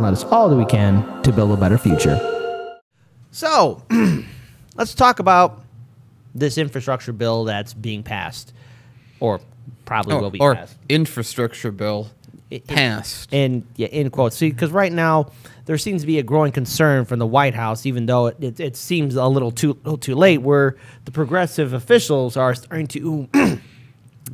let us all do we can to build a better future. So, let's talk about this infrastructure bill that's being passed, or probably will be passed. Infrastructure bill passed. In quotes. See, because right now there seems to be a growing concern from the White House, even though it seems a little too late, where the progressive officials are starting to,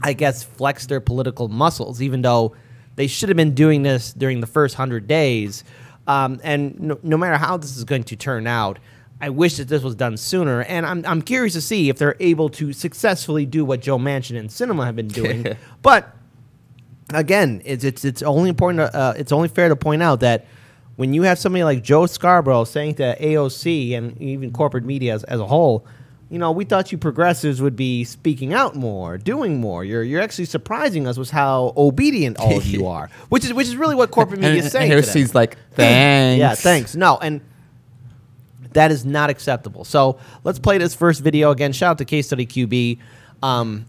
I guess, flex their political muscles, even though they should have been doing this during the first 100 days. And no matter how this is going to turn out, I wish that this was done sooner. And I'm curious to see if they're able to successfully do what Joe Manchin and Sinema have been doing. But again, it's only important. It's only fair to point out that when you have somebody like Joe Scarborough saying to AOC and even corporate media as a whole, you know, we thought you progressives would be speaking out more, doing more. You're actually surprising us with how obedient all of you are, which is really what corporate media is saying. And AOC's like, thanks. Yeah, thanks. No, and that is not acceptable. So let's play this first video again. Shout out to Case Study QB.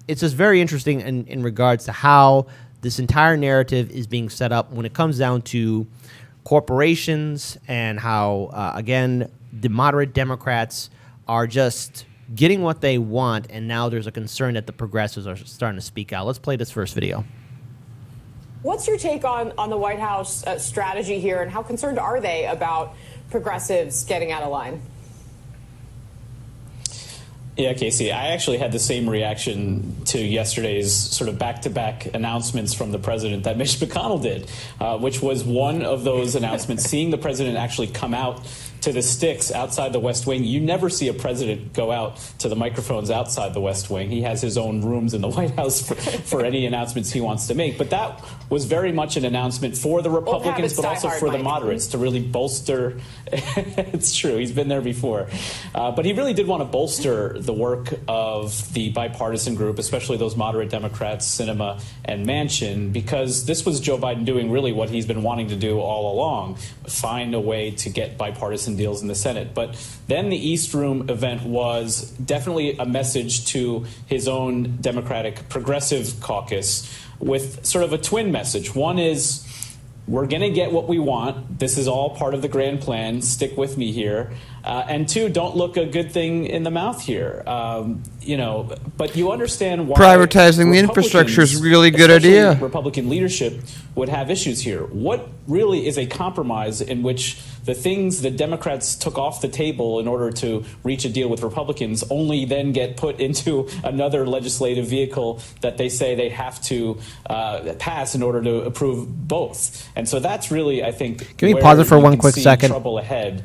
It's just very interesting in regards to how this entire narrative is being set up when it comes down to corporations and how, again, the moderate Democrats are just getting what they want, and now there's a concern that the progressives are starting to speak out. Let's play this first video. What's your take on the White House strategy here, and how concerned are they about progressives getting out of line? Yeah, Casey, I actually had the same reaction to yesterday's sort of back-to-back announcements from the president that Mitch McConnell did, which was one of those announcements, seeing the president actually come out to the sticks outside the West Wing. You never see a president go out to the microphones outside the West Wing. He has his own rooms in the White House for any announcements he wants to make. But that was very much an announcement for the Republicans, but also for the moderates to really bolster. It's true. He's been there before. But he really did want to bolster the work of the bipartisan group, especially those moderate Democrats, Sinema and Manchin, because this was Joe Biden doing really what he's been wanting to do all along, find a way to get bipartisan deals in the Senate. But then the East Room event was definitely a message to his own Democratic Progressive Caucus with sort of a twin message. One is, we're going to get what we want. This is all part of the grand plan. Stick with me here. And two, don't look a good thing in the mouth here. You know, but you understand why privatizing the infrastructure is a really good idea. Republican leadership would have issues here. What really is a compromise in which the things the Democrats took off the table in order to reach a deal with Republicans only then get put into another legislative vehicle that they say they have to pass in order to approve both. And so that's really, I think, can we pause it for one quick second? Trouble ahead.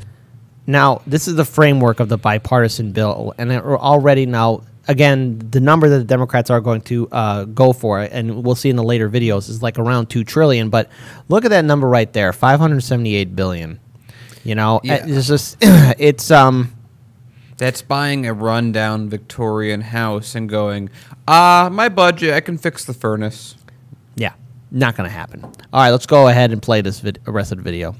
Now, this is the framework of the bipartisan bill, and we're already now, again, the number that the Democrats are going to go for, and we'll see in the later videos, is like around $2 trillion. But look at that number right there, $578 billion. You know, yeah. It's just, it's that's buying a rundown Victorian house and going, my budget, I can fix the furnace. Yeah, not going to happen. All right, let's go ahead and play this rest of the video.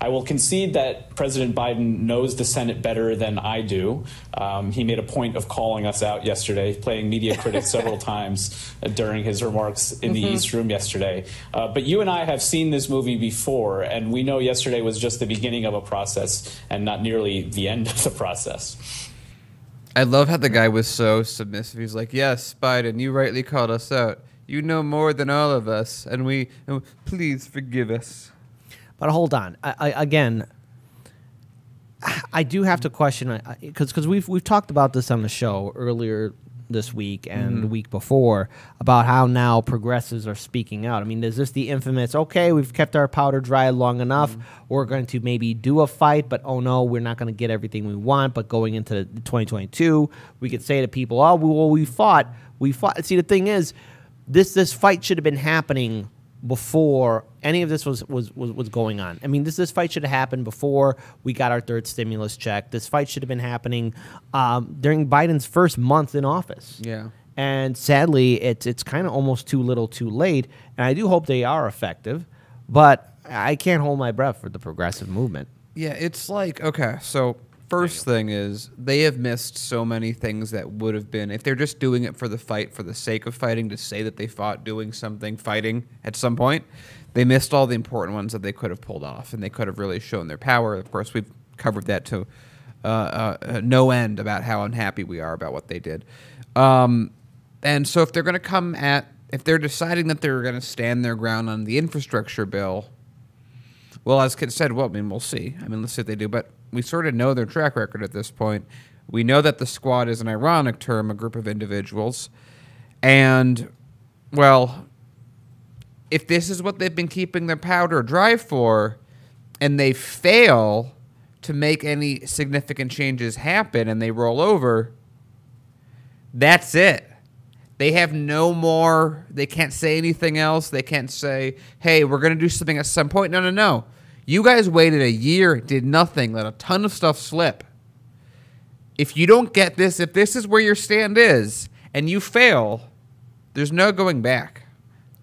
I will concede that President Biden knows the Senate better than I do. He made a point of calling us out yesterday, playing media critic several times during his remarks in the East Room yesterday. But you and I have seen this movie before, and we know yesterday was just the beginning of a process and not nearly the end of the process. I love how the guy was so submissive. He's like, yes, Biden, you rightly called us out. You know more than all of us, and please forgive us. But hold on, again, I do have to question, because we've talked about this on the show earlier this week and the week before about how now progressives are speaking out. I mean, is this the infamous, okay, we've kept our powder dry long enough, we're going to maybe do a fight, but oh no, we're not going to get everything we want, but going into 2022, we could say to people, oh, well, we fought. See, the thing is, this fight should have been happening before any of this was going on. I mean, this fight should have happened before we got our third stimulus check. This fight should have been happening during Biden's first month in office. Yeah. And sadly, it's kind of almost too little too late. And I do hope they are effective, but I can't hold my breath for the progressive movement. Yeah, it's like, okay, so First thing is they have missed so many things that would have been, if they're just doing it for the fight, for the sake of fighting, to say that they fought doing something, fighting at some point, they missed all the important ones that they could have pulled off, and they could have really shown their power. Of course, we've covered that to no end about how unhappy we are about what they did. And so if they're going to come at, if they're deciding that they're going to stand their ground on the infrastructure bill, well, as Kit said, well, I mean, we'll see. I mean, let's see if they do. But we sort of know their track record at this point. We know that the squad is an ironic term, a group of individuals. And, well, if this is what they've been keeping their powder dry for, and they fail to make any significant changes happen and they roll over, that's it. They have no more, they can't say anything else. They can't say, hey, we're going to do something at some point. No, no, no. You guys waited a year, did nothing, let a ton of stuff slip. If you don't get this, if this is where your stand is, and you fail, there's no going back.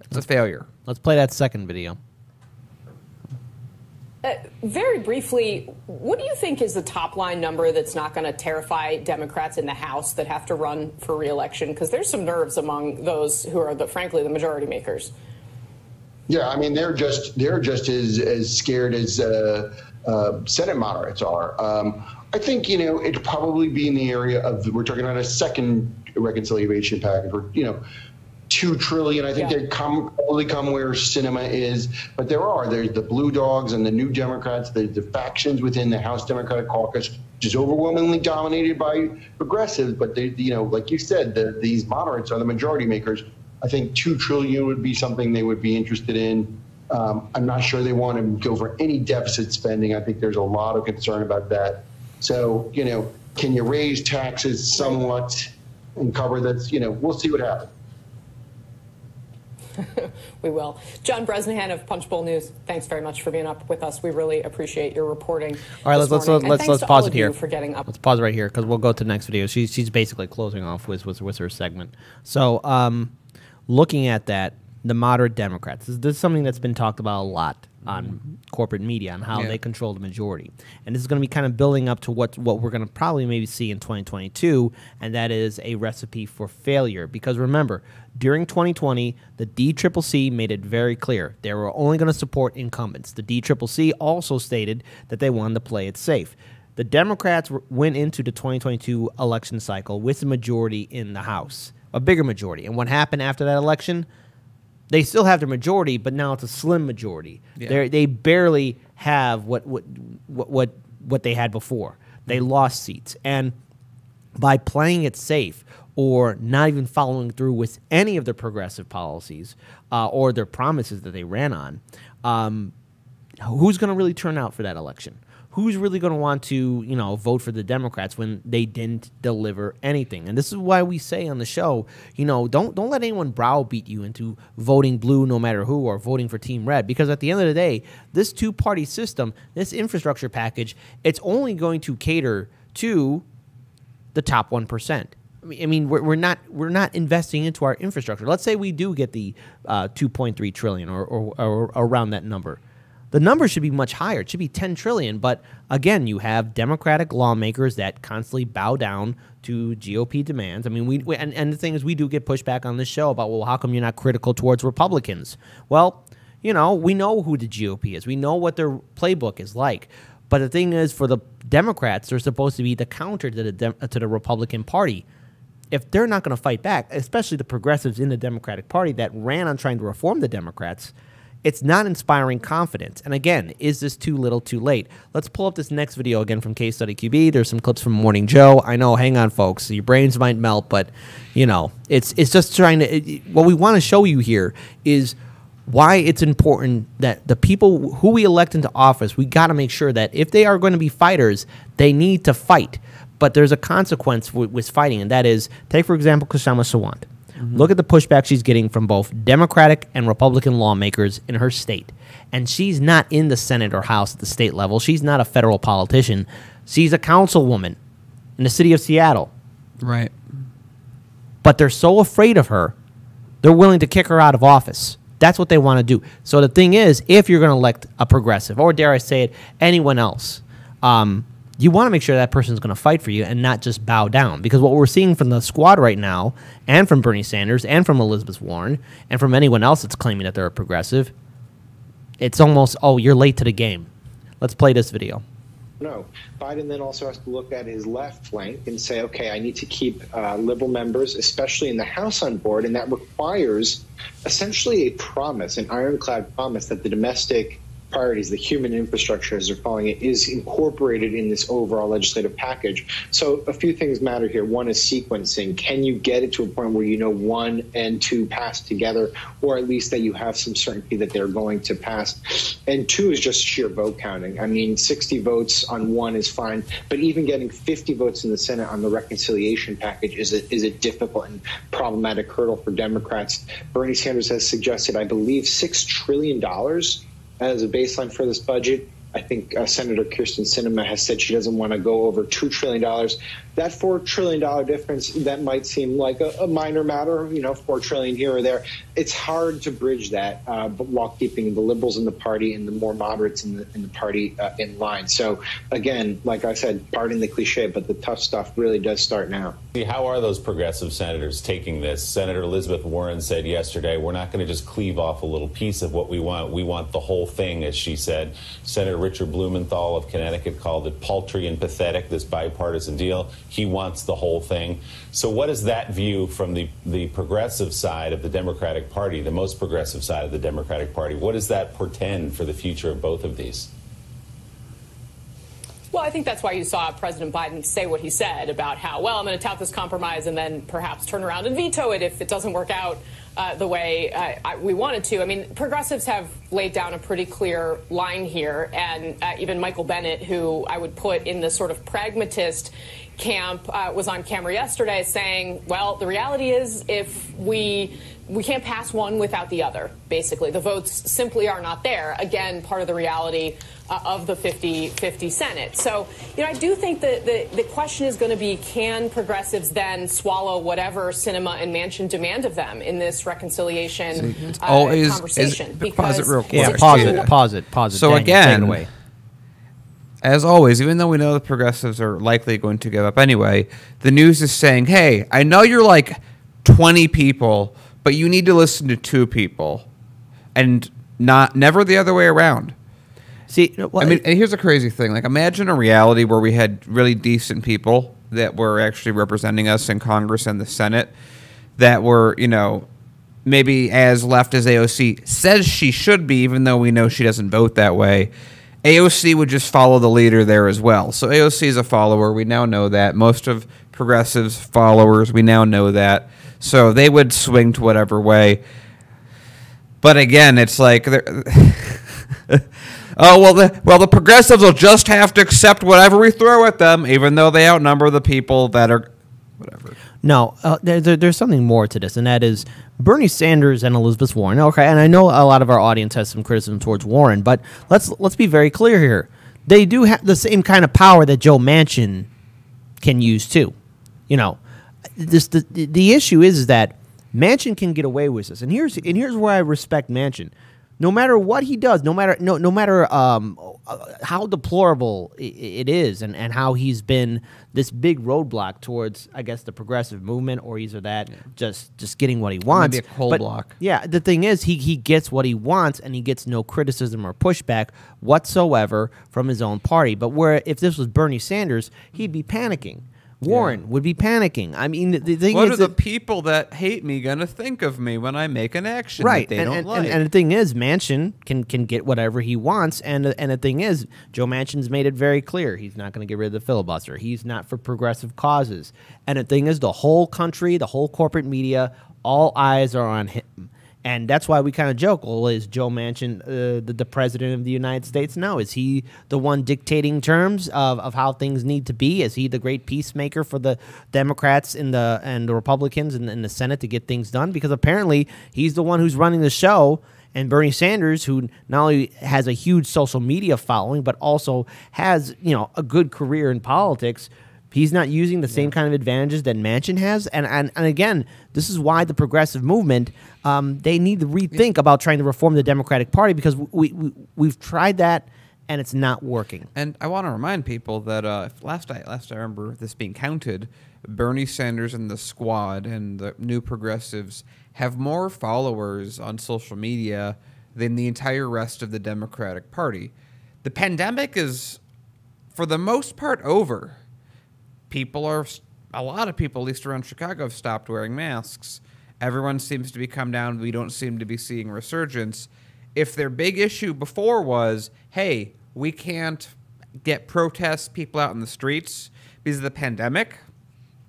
It's a failure. Let's play that second video. Very briefly, what do you think is the top line number that's not going to terrify Democrats in the House that have to run for re-election? Because there's some nerves among those who are, frankly, the majority makers. Yeah, I mean, they're just as scared as Senate moderates are. I think, you know, it'd probably be in the area of, we're talking about a second reconciliation package, or, you know, $2 trillion. I think they probably come where cinema is, but there's the Blue Dogs and the New Democrats, the factions within the House Democratic Caucus, which is overwhelmingly dominated by progressives. But they, you know, like you said, these moderates are the majority makers. I think $2 trillion would be something they would be interested in. I'm not sure they want to go for any deficit spending. I think there's a lot of concern about that. So, you know, can you raise taxes somewhat and cover that? You know, we'll see what happens. We will. John Bresnahan of Punchbowl News, thanks very much for being up with us. We really appreciate your reporting. All right, let's pause it here. For getting up. Let's pause right here because we'll go to the next video. She's basically closing off with her segment. So, looking at that, the moderate Democrats. This is something that's been talked about a lot on corporate media on how they control the majority. And this is going to be kind of building up to what we're going to probably maybe see in 2022, and that is a recipe for failure. Because remember, during 2020, the DCCC made it very clear they were only going to support incumbents. The DCCC also stated that they wanted to play it safe. The Democrats went into the 2022 election cycle with a majority in the House, a bigger majority. And what happened after that election? They still have their majority, but now it's a slim majority. Yeah. They barely have what they had before. They lost seats, and by playing it safe or not even following through with any of their progressive policies or their promises that they ran on, who's going to really turn out for that election? Who's really going to want to, you know, vote for the Democrats when they didn't deliver anything? And this is why we say on the show, you know, don't let anyone browbeat you into voting blue no matter who or voting for Team Red, because at the end of the day, this two-party system, this infrastructure package, it's only going to cater to the top 1%. I mean, we're not investing into our infrastructure. Let's say we do get the 2.3 trillion or around that number. The number should be much higher. It should be 10 trillion. But again, you have Democratic lawmakers that constantly bow down to GOP demands. I mean, and the thing is, we do get pushback on this show about, well, how come you're not critical towards Republicans? Well, you know, we know who the GOP is. We know what their playbook is like. But the thing is, for the Democrats, they're supposed to be the counter to the Republican Party. If they're not going to fight back, especially the progressives in the Democratic Party that ran on trying to reform the Democrats, it's not inspiring confidence. And again, is this too little too late? Let's pull up this next video again from Case Study QB. There's some clips from Morning Joe. I know, hang on, folks. Your brains might melt, but, you know, it's just trying to what we want to show you here is why it's important that the people who we elect into office, we got to make sure that if they are going to be fighters, they need to fight. But there's a consequence with fighting, and that is, take, for example, Kshama Sawant. Look at the pushback she's getting from both Democratic and Republican lawmakers in her state. And she's not in the Senate or House at the state level. She's not a federal politician. She's a councilwoman in the city of Seattle. Right. But they're so afraid of her, they're willing to kick her out of office. That's what they want to do. So the thing is, if you're going to elect a progressive, or dare I say it, anyone else, you want to make sure that person's going to fight for you and not just bow down. Because what we're seeing from the squad right now, and from Bernie Sanders, and from Elizabeth Warren, and from anyone else that's claiming that they're a progressive, it's almost, oh, you're late to the game. Let's play this video. No. Biden then also has to look at his left flank and say, okay, I need to keep liberal members, especially in the House, on board, and that requires essentially a promise, an ironclad promise that the domestic priorities, the human infrastructure, as they're calling it, is incorporated in this overall legislative package. So a few things matter here. One is sequencing. Can you get it to a point where you know 1 and 2 pass together, or at least that you have some certainty that they're going to pass? And 2 is just sheer vote counting. I mean, 60 votes on 1 is fine, but even getting 50 votes in the Senate on the reconciliation package is a difficult and problematic hurdle for Democrats. Bernie Sanders has suggested, I believe, $6 trillion as a baseline for this budget. I think Senator Kirsten Sinema has said she doesn't want to go over $2 trillion. That $4 trillion difference, that might seem like a minor matter, you know, $4 trillion here or there. It's hard to bridge that but while keeping the liberals in the party and the more moderates in the party in line. So, again, like I said, pardon the cliche, but the tough stuff really does start now. How are those progressive senators taking this? Senator Elizabeth Warren said yesterday, we're not going to just cleave off a little piece of what we want. We want the whole thing, as she said. Senator Richard Blumenthal of Connecticut called it paltry and pathetic, this bipartisan deal. He wants the whole thing. So what is that view from the progressive side of the Democratic Party, the most progressive side of the Democratic Party? What does that portend for the future of both of these? Well, I think that's why you saw President Biden say what he said about how, well, I'm going to tout this compromise and then perhaps turn around and veto it if it doesn't work out the way we wanted to. I mean, progressives have laid down a pretty clear line here, and even Michael Bennet, who I would put in the sort of pragmatist camp, was on camera yesterday saying, well, the reality is if we can't pass one without the other, basically. The votes simply are not there. Again, part of the reality of the 50-50 Senate. So, you know, I do think that the question is going to be, can progressives then swallow whatever Sinema and Manchin demand of them in this reconciliation conversation? Pause it real quick. Yeah, pause it. So Daniel, again, take it away. As always, even though we know the progressives are likely going to give up anyway, the news is saying, hey, I know you're like 20 people, but you need to listen to 2 people, and never the other way around. See, well, I mean, and here's a crazy thing. Like, imagine a reality where we had really decent people that were actually representing us in Congress and the Senate that were, you know, maybe as left as AOC says she should be, even though we know she doesn't vote that way. AOC would just follow the leader there as well. So AOC is a follower. We now know that. Most of progressives' followers, we now know that. So they would swing to whatever way. But again, it's like, oh, well, the progressives will just have to accept whatever we throw at them, even though they outnumber the people that are whatever. No, there's something more to this, and that is Bernie Sanders and Elizabeth Warren. Okay, and I know a lot of our audience has some criticism towards Warren, but let's be very clear here. They do have the same kind of power that Joe Manchin can use too. You know, the issue is that Manchin can get away with this, and here's where I respect Manchin. No matter what he does, no matter how deplorable it is, and how he's been this big roadblock towards, I guess, the progressive movement, or either that, just getting what he wants. Maybe a coal block. Yeah, the thing is, he gets what he wants, and he gets no criticism or pushback whatsoever from his own party. But where if this was Bernie Sanders, he'd be panicking. Warren would be panicking. I mean, the thing what is, are the people that hate me going to think of me when I make an action right? that they don't like? And the thing is, Manchin can get whatever he wants. And the thing is, Joe Manchin's made it very clear he's not going to get rid of the filibuster. He's not for progressive causes. And the thing is, the whole country, the whole corporate media, all eyes are on him. And that's why we kind of joke, well, is Joe Manchin the president of the United States? No. Is he the one dictating terms of how things need to be? Is he the great peacemaker for the Democrats and the Republicans in the Senate to get things done? Because apparently he's the one who's running the show. And Bernie Sanders, who not only has a huge social media following, but also has, you know, a good career in politics, he's not using the same kind of advantages that Manchin has. And again, this is why the progressive movement, they need to rethink about trying to reform the Democratic Party, because we've tried that and it's not working. And I want to remind people that last I remember this being counted, Bernie Sanders and the Squad and the New Progressives have more followers on social media than the entire rest of the Democratic Party. The pandemic is, for the most part, over. A lot of people, at least around Chicago, have stopped wearing masks. Everyone seems to be come down. We don't seem to be seeing resurgence. If their big issue before was, hey, we can't get protests, people out in the streets because of the pandemic,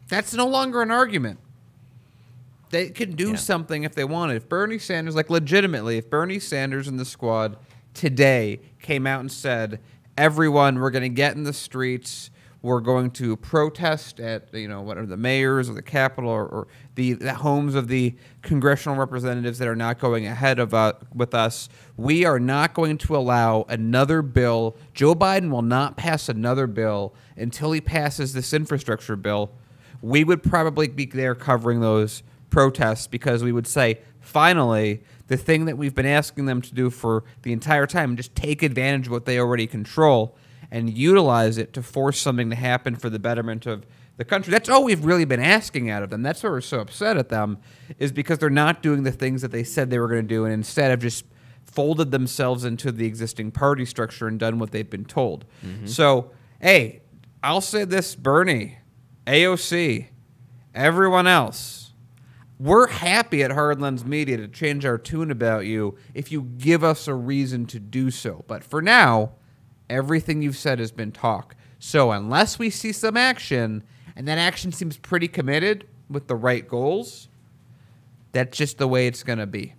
that's no longer an argument. They can do something if they wanted. If Bernie Sanders, like legitimately, if Bernie Sanders and the Squad today came out and said, everyone, we're going to get in the streets, we're going to protest at, what the mayors or the Capitol or the homes of the congressional representatives that are not going ahead of with us. We are not going to allow another bill. Joe Biden will not pass another bill until he passes this infrastructure bill. We would probably be there covering those protests because we would say, finally, the thing that we've been asking them to do for the entire time, just take advantage of what they already control and utilize it to force something to happen for the betterment of the country. That's all we've really been asking out of them. That's why we're so upset at them, is because they're not doing the things that they said they were going to do and instead have just folded themselves into the existing party structure and done what they've been told. So, hey, I'll say this, Bernie, AOC, everyone else, we're happy at Hard Lens Media to change our tune about you if you give us a reason to do so. But for now, everything you've said has been talk. So unless we see some action, and that action seems pretty committed with the right goals, that's just the way it's going to be.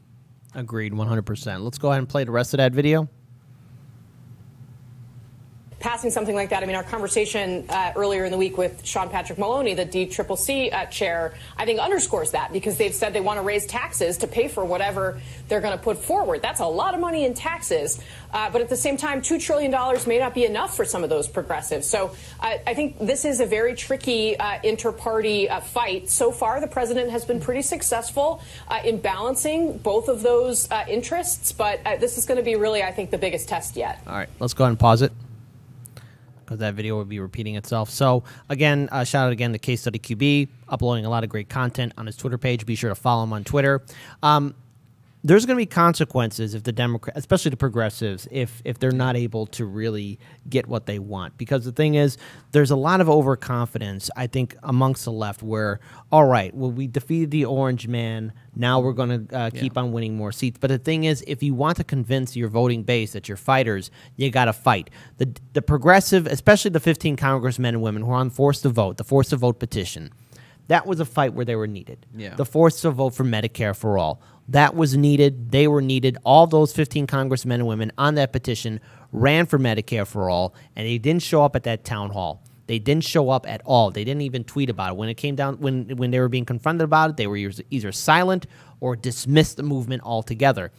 Agreed, 100%. Let's go ahead and play the rest of that video. Passing something like that. I mean, our conversation earlier in the week with Sean Patrick Maloney, the DCCC chair, I think underscores that, because they've said they want to raise taxes to pay for whatever they're going to put forward. That's a lot of money in taxes. But at the same time, $2 trillion may not be enough for some of those progressives. So I think this is a very tricky inter-party fight. So far, the president has been pretty successful in balancing both of those interests. But this is going to be really, I think, the biggest test yet. All right, let's go ahead and pause it, because that video would be repeating itself. So, again, shout out again to Case Study QB, uploading a lot of great content on his Twitter page. Be sure to follow him on Twitter. There's going to be consequences if the Democrats, especially the progressives, if they're not able to really get what they want. Because the thing is, there's a lot of overconfidence, I think, amongst the left where, all right, well, we defeated the orange man, now we're going to keep on winning more seats. But the thing is, if you want to convince your voting base that you're fighters, you got to fight. The progressive, especially the 15 congressmen and women who are on Force to Vote, the Force to Vote petition, that was a fight where they were needed. Yeah. The Force to Vote for Medicare for All, that was needed. They were needed. All those 15 congressmen and women on that petition ran for Medicare for All, and they didn't show up at that town hall. They didn't show up at all. They didn't even tweet about it. When it came down, when they were being confronted about it, they were either silent or dismissed the movement altogether.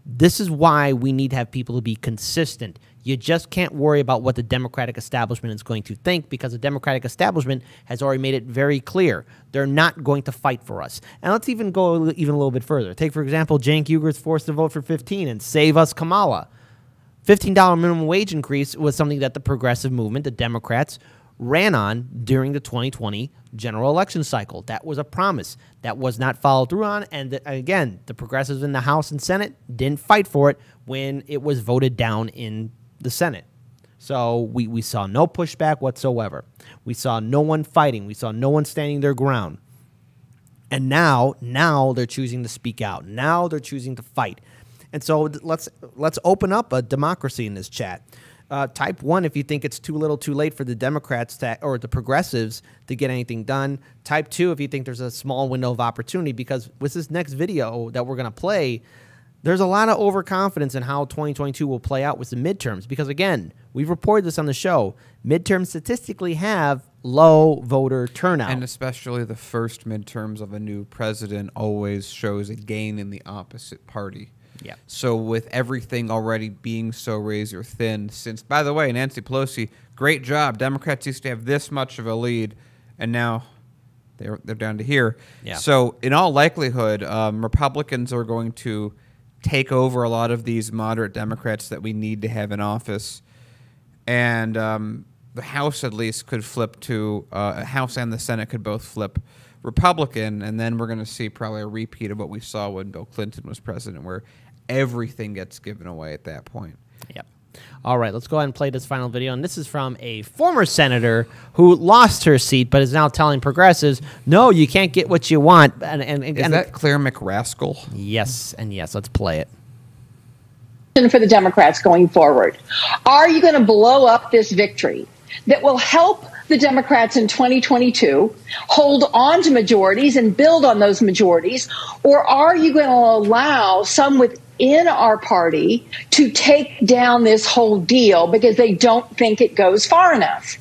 This is why we need to have people to be consistent. You just can't worry about what the Democratic establishment is going to think, because the Democratic establishment has already made it very clear they're not going to fight for us. And let's even go even a little bit further. Take, for example, Cenk Uygur's Forced to Vote for 15 and Save Us Kamala. $15 minimum wage increase was something that the progressive movement, the Democrats, ran on during the 2020 general election cycle. That was a promise that was not followed through on. And again, the progressives in the House and Senate didn't fight for it when it was voted down in the Senate. So we saw no pushback whatsoever. We saw no one fighting. We saw no one standing their ground. And now they're choosing to speak out. Now they're choosing to fight. And so let's open up a democracy in this chat. Type 1 if you think it's too little too late for the Democrats or the progressives to get anything done. Type 2 if you think there's a small window of opportunity, because with this next video that we're going to play, there's a lot of overconfidence in how 2022 will play out with the midterms. Because, again, we've reported this on the show. Midterms statistically have low voter turnout. And especially the first midterms of a new president always shows a gain in the opposite party. Yeah. So with everything already being so razor thin, since, by the way, Nancy Pelosi, great job. Democrats used to have this much of a lead, and now they're down to here. Yeah. So in all likelihood, Republicans are going to take over a lot of these moderate Democrats that we need to have in office, and the House at least could flip to House and the Senate could both flip Republican, and then we're going to see probably a repeat of what we saw when Bill Clinton was president, where everything gets given away at that point. Yep. All right, let's go ahead and play this final video. And this is from a former senator who lost her seat but is now telling progressives, no, you can't get what you want. Is that Claire McRaskell? Yes, and yes, let's play it. For the Democrats going forward. Are you going to blow up this victory that will help the Democrats in 2022 hold on to majorities and build on those majorities? Or are you going to allow some within our party to take down this whole deal because they don't think it goes far enough?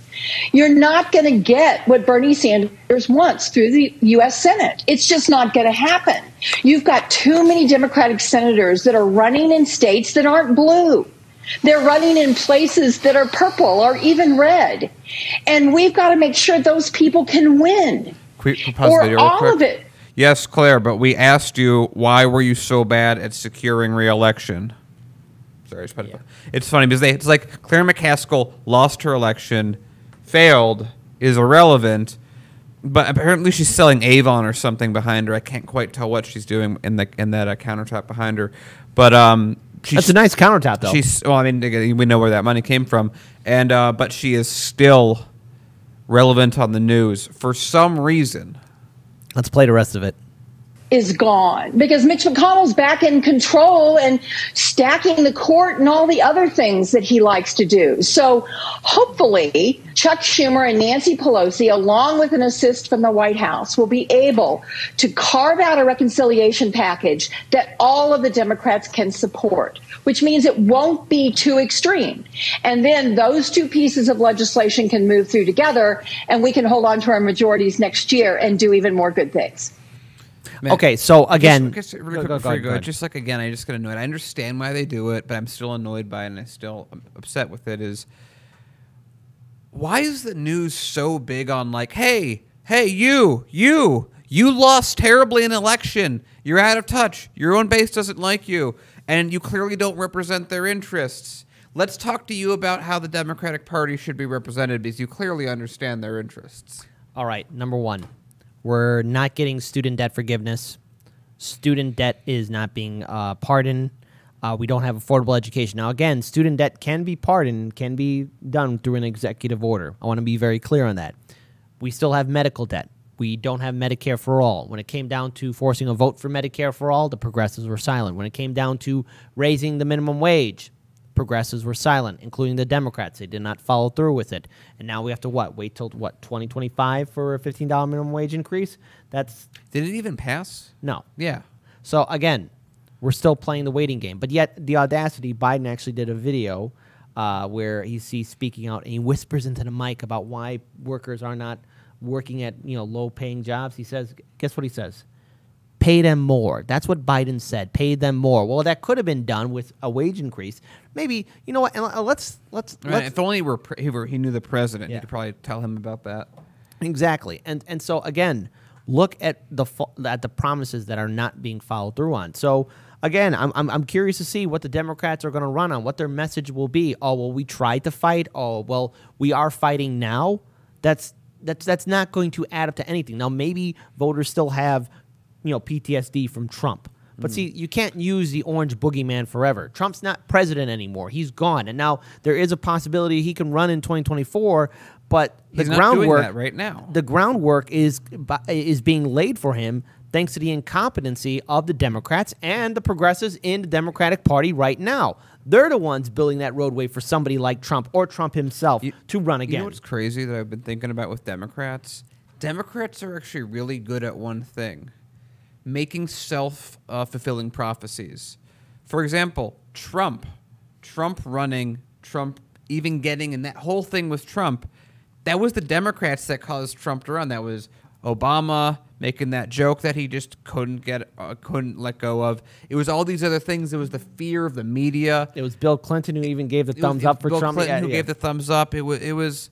You're not going to get what Bernie Sanders wants through the U.S. Senate. It's just not going to happen. You've got too many Democratic senators that are running in states that aren't blue. They're running in places that are purple or even red. And we've got to make sure those people can win. Or all of it. Yes, Claire, but we asked you, why were you so bad at securing re-election? Sorry, it's funny because it's like Claire McCaskill lost her election, failed, is irrelevant, but apparently she's selling Avon or something behind her. I can't quite tell what she's doing in that countertop behind her, but that's a nice countertop, though. Well, I mean, we know where that money came from, and but she is still relevant on the news for some reason. Let's play the rest of it. Is gone because Mitch McConnell's back in control and stacking the court and all the other things that he likes to do. So hopefully Chuck Schumer and Nancy Pelosi, along with an assist from the White House, will be able to carve out a reconciliation package that all of the Democrats can support, which means it won't be too extreme. And then those two pieces of legislation can move through together and we can hold on to our majorities next year and do even more good things. Man, okay, so again, just like again, I just get annoyed. I understand why they do it, but I'm still annoyed by it, and I still am upset with it. Is why is the news so big on like, hey, you lost terribly in an election. You're out of touch. Your own base doesn't like you, and you clearly don't represent their interests. Let's talk to you about how the Democratic Party should be represented because you clearly understand their interests. All right, number one. We're not getting student debt forgiveness. Student debt is not being pardoned. We don't have affordable education. Now, again, student debt can be pardoned, can be done through an executive order. I want to be very clear on that. We still have medical debt. We don't have Medicare for all. When it came down to forcing a vote for Medicare for all, the progressives were silent. When it came down to raising the minimum wage, progressives were silent, including the Democrats. They did not follow through with it. And now we have to wait till 2025 for a $15 minimum wage increase? Did it even pass? No. Yeah. So again, we're still playing the waiting game. But yet the audacity, Biden actually did a video where he's speaking out and he whispers into the mic about why workers are not working at low-paying jobs. He says, guess what he says? Pay them more. That's what Biden said. Pay them more. Well, that could have been done with a wage increase. Maybe, you know what? And let's. If only he knew the president, you could probably tell him about that. Exactly. And so again, look at the promises that are not being followed through on. So again, I'm curious to see what the Democrats are going to run on, what their message will be. Oh, well, we tried to fight. Oh, well, we are fighting now. That's not going to add up to anything. Now, maybe voters still have PTSD from Trump. But see, you can't use the orange boogeyman forever. Trump's not president anymore. He's gone. And now there is a possibility he can run in 2024, but he's not doing that right now. The groundwork is being laid for him thanks to the incompetency of the Democrats and the progressives in the Democratic Party right now. They're the ones building that roadway for somebody like Trump or Trump himself to run again. You know what's crazy that I've been thinking about with Democrats? Democrats are actually really good at one thing. Making self-fulfilling prophecies. For example, Trump running, Trump even getting in that whole thing with Trump, that was the Democrats that caused Trump to run. That was Obama making that joke that he just couldn't let go of. It was all these other things. It was the fear of the media. It was Bill Clinton who even gave the thumbs up for Trump. Bill Clinton who gave the thumbs up. It was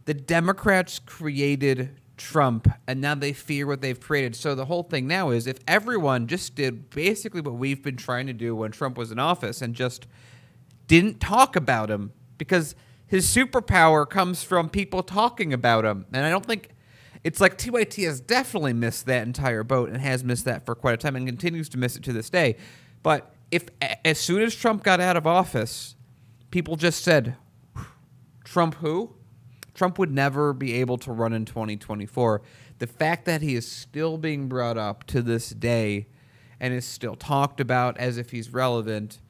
the Democrats created Trump, and now they fear what they've created. So the whole thing now is if everyone just did basically what we've been trying to do when Trump was in office and just didn't talk about him, because his superpower comes from people talking about him. And I don't think it's like TYT has definitely missed that entire boat and has missed that for quite a time and continues to miss it to this day. But if as soon as Trump got out of office, people just said, Trump who? Trump would never be able to run in 2024. The fact that he is still being brought up to this day and is still talked about as if he's relevant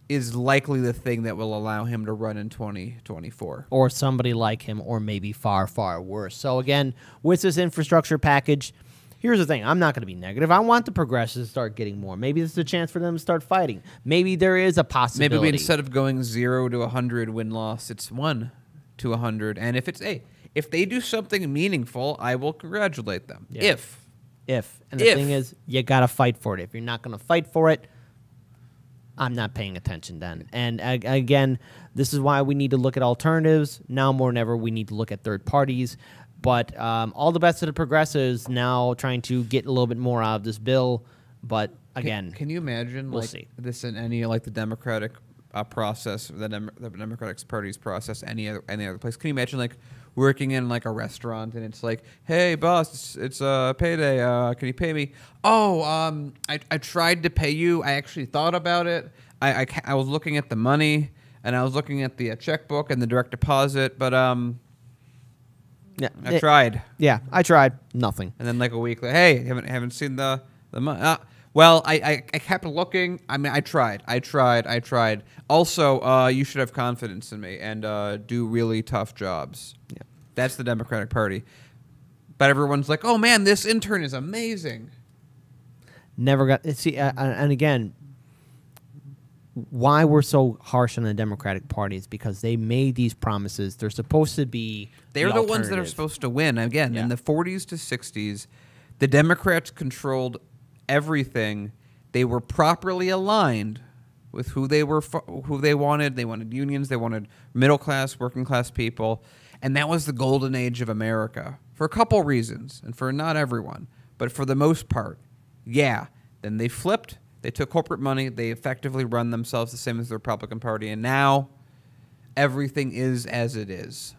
is likely the thing that will allow him to run in 2024. Or somebody like him, or maybe far, far worse. So again, with this infrastructure package, here's the thing. I'm not going to be negative. I want the progressives to start getting more. Maybe this is a chance for them to start fighting. Maybe there is a possibility. Maybe instead of going 0 to 100 win-loss, it's 1 to 100. And if it's, hey, if they do something meaningful, I will congratulate them. Yeah. If. And the thing is, you got to fight for it. If you're not going to fight for it, I'm not paying attention then. And again, this is why we need to look at alternatives. Now more than ever, we need to look at third parties. But all the best to the progressives now trying to get a little bit more out of this bill. But again, can you imagine we'll see this in any like the Democratic process, the Democratic Party's process, any other place? Can you imagine like working in like a restaurant and it's like, hey boss, it's payday. Can you pay me? Oh, I tried to pay you. I actually thought about it. I was looking at the money and I was looking at the checkbook and the direct deposit, but yeah, I tried. Yeah, I tried. Nothing. And then like a week later, hey, haven't seen the money. Well, I kept looking. I mean, I tried. Also, you should have confidence in me and do really tough jobs. Yeah. That's the Democratic Party. But everyone's like, oh, man, this intern is amazing. Never got... See, and again, why we're so harsh on the Democratic Party is because they made these promises. They're supposed to be They're the ones that are supposed to win. Again, in the 40s to 60s, the Democrats controlled everything. They were properly aligned with who they wanted. They wanted unions. They wanted middle class, working class people, and that was the golden age of America for a couple reasons, and for not everyone, but for the most part, yeah. Then they flipped. They took corporate money. They effectively run themselves the same as the Republican Party, and now everything is as it is.